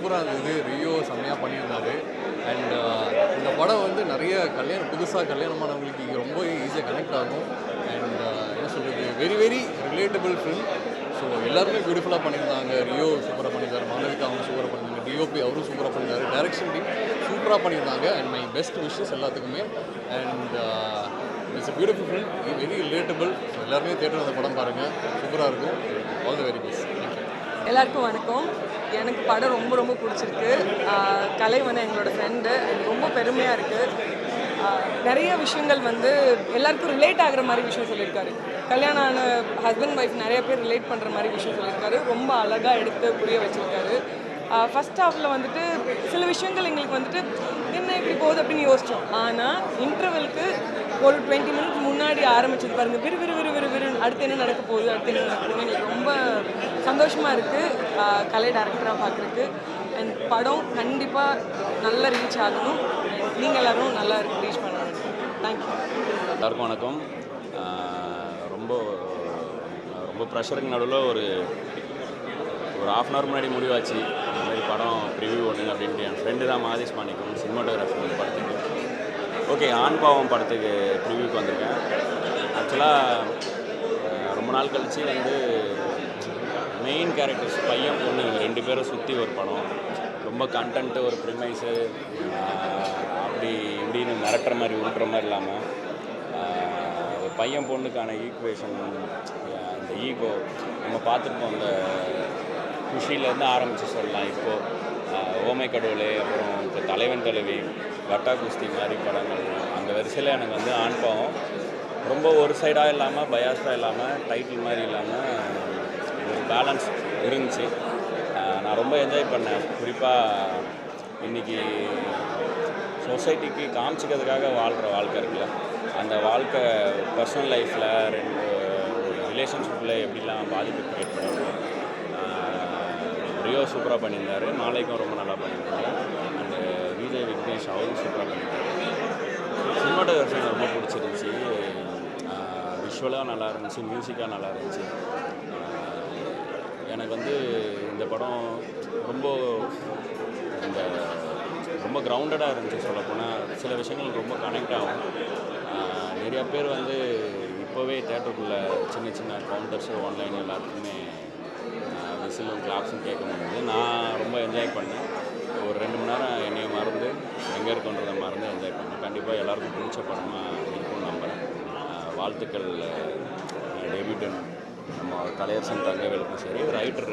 சூப்பராக இருந்தது. ரியோ செம்மையாக பண்ணியிருந்தாரு. அண்ட் இந்த படம் வந்து நிறைய புதுசாக கல்யாணமானவங்களுக்கு ரொம்ப ஈஸியாக கனெக்ட் ஆகும். அண்ட் என்ன சொல்கிறது, very very relatable film. So எல்லாருமே பியூட்டிஃபுல்லாக பண்ணியிருந்தாங்க. ரியோ சூப்பராக பண்ணியிருந்தாரு, மாளவிகா அவங்க சூப்பராக பண்ணியிருந்தாங்க, டிஓபி அவரும் சூப்பராக பண்ணியிருந்தாரு, டைரக்ஷன் டீம் சூப்பராக பண்ணியிருந்தாங்க. அண்ட் மை பெஸ்ட் விஷஸ் எல்லாத்துக்குமே. And it's a beautiful film, very relatable. So எல்லாருமே தேட்டர் அந்த படம் பாருங்கள், சூப்பராக இருக்கும். All the very best. Thank you. எல்லாருக்கும் வணக்கம். எனக்கு படம் ரொம்ப ரொம்ப பிடிச்சிருக்கு. கலை வந்து எங்களோட ஃப்ரெண்டு, எனக்கு ரொம்ப பெருமையாக இருக்குது. நிறைய விஷயங்கள் வந்து எல்லாருக்கும் ரிலேட் ஆகிற மாதிரி விஷயம் சொல்லியிருக்காரு. கல்யாணம் ஆன ஹஸ்பண்ட் ஒய்ஃப் நிறைய பேர் ரிலேட் பண்ணுற மாதிரி விஷயம் சொல்லியிருக்காரு. ரொம்ப அழகாக எடுத்து புரிய வச்சுருக்காரு. ஃபஸ்ட் ஹாஃபில் வந்துட்டு சில விஷயங்கள் எங்களுக்கு வந்துட்டு என்ன இப்படி போகுது அப்படின்னு யோசித்தோம். ஆனால் இன்டர்வெலுக்கு ஒரு 20 மினிட்ஸ் முன்னாடி ஆரம்பிச்சது பாருங்கள், விறு விறு விறு விறு விறு அடுத்து என்ன நடக்க போகுது, எங்களுக்கு ரொம்ப சந்தோஷமாக இருக்குது கலை டேரக்டராக பார்க்குறதுக்கு. அண்ட் படம் கண்டிப்பாக நல்லா ரீச் ஆகணும். நீங்கள் எல்லோரும் நல்லா ரீச் பண்ணணும். தேங்க்யூ. எல்லாருக்கும் வணக்கம். ரொம்ப ரொம்ப ப்ரெஷருக்கு நடுவில் ஒரு ½ அன் ஹவர் முன்னாடி முடிவாச்சு. இந்த மாதிரி படம் ப்ரிவியூ ஒன்றுங்க அப்படின்ட்டு என் ஃப்ரெண்டு தான் மாதேஷ் மாணிக்கம், சினிமாட்டோகிராஃபர் படத்துக்கு. ஓகே, ஆண் பாவம் படத்துக்கு ப்ரிவியூக்கு வந்திருக்கேன். ஆக்சுவலாக ரொம்ப நாள் கழித்து வந்து மெயின் கேரக்டர்ஸ் பையன் பொண்ணு 2 பேரும் சுற்றி ஒரு படம். ரொம்ப கண்டென்ட்டு, ஒரு ப்ரிமைஸு அப்படி இப்படின்னு மிரட்டுற மாதிரி உருட்டுற மாதிரி இல்லாமல் பையன் பொண்ணுக்கான ஈக்குவேஷன், அந்த ஈகோ நம்ம பார்த்துருப்போம். அந்த குஷியிலேருந்து ஆரம்பித்து சொல்லலாம். இப்போது ஓமை கடவுளே, அப்புறம் இப்போ தலைவன் தலைவி, வட்டா குஸ்தி மாதிரி படங்கள், அந்த வரிசையில் எனக்கு வந்து ஆண் பாவம் ரொம்ப ஒரு சைடாக இல்லாமல், பயாஸ்டாக இல்லாமல், டைட்டில் மாதிரி இல்லாமல் ஒரு பேலன்ஸ் இருந்துச்சு. நான் ரொம்ப என்ஜாய் பண்ணேன். குறிப்பாக இன்றைக்கி சொசைட்டிக்கு காமிச்சிக்கிறதுக்காக வாழ்கிற வாழ்க்கை இருக்குல்ல, அந்த வாழ்க்கை பர்சனல் லைஃப்பில் ரிலேஷன்ஷிப்பில் எப்படிலாம் பாதிப்பு க்ரியேட் பண்ணுறது. ரியோ சூப்பராக பண்ணியிருந்தார், மாலைக்கும் ரொம்ப நல்லா பண்ணியிருந்தாரு. அண்டு விஜய் விக்னேஷ் அவரும் சூப்பராக பண்ணியிருந்தாரு. சினிமாட்டோகிராஃபி ரொம்ப பிடிச்சிருந்துச்சி. விஷுவலாக நல்லா இருந்துச்சு, மியூசிக்காக நல்லா இருந்துச்சு. எனக்கு வந்து இந்த படம் ரொம்ப கிரவுண்டடாக இருந்துச்சு. சொல்லப்போனால் சில விஷயங்கள் ரொம்ப கனெக்ட் ஆகும். நிறையா பேர் வந்து இப்போவே தேட்டருக்குள்ளே சின்ன சின்ன கவுண்டர்ஸு ஆன்லைன் எல்லாத்துக்குமே விசிலும் கிளாப்ஸும் கேட்க முடியுது. நான் ரொம்ப என்ஜாய் பண்ணேன். ஒரு 2 மணி நேரம் என்னையும் மறந்து, எங்கே இருக்குன்றதை மறந்து என்ஜாய் பண்ணேன். கண்டிப்பாக எல்லாருக்கும் பிடிச்ச படமாக இருக்கும்னு நம்புகிறேன். வாழ்த்துக்கள் டெபியூட்டன் நம்ம கலையரசன் தங்கவேலுக்கும் சரி, ரைட்டர்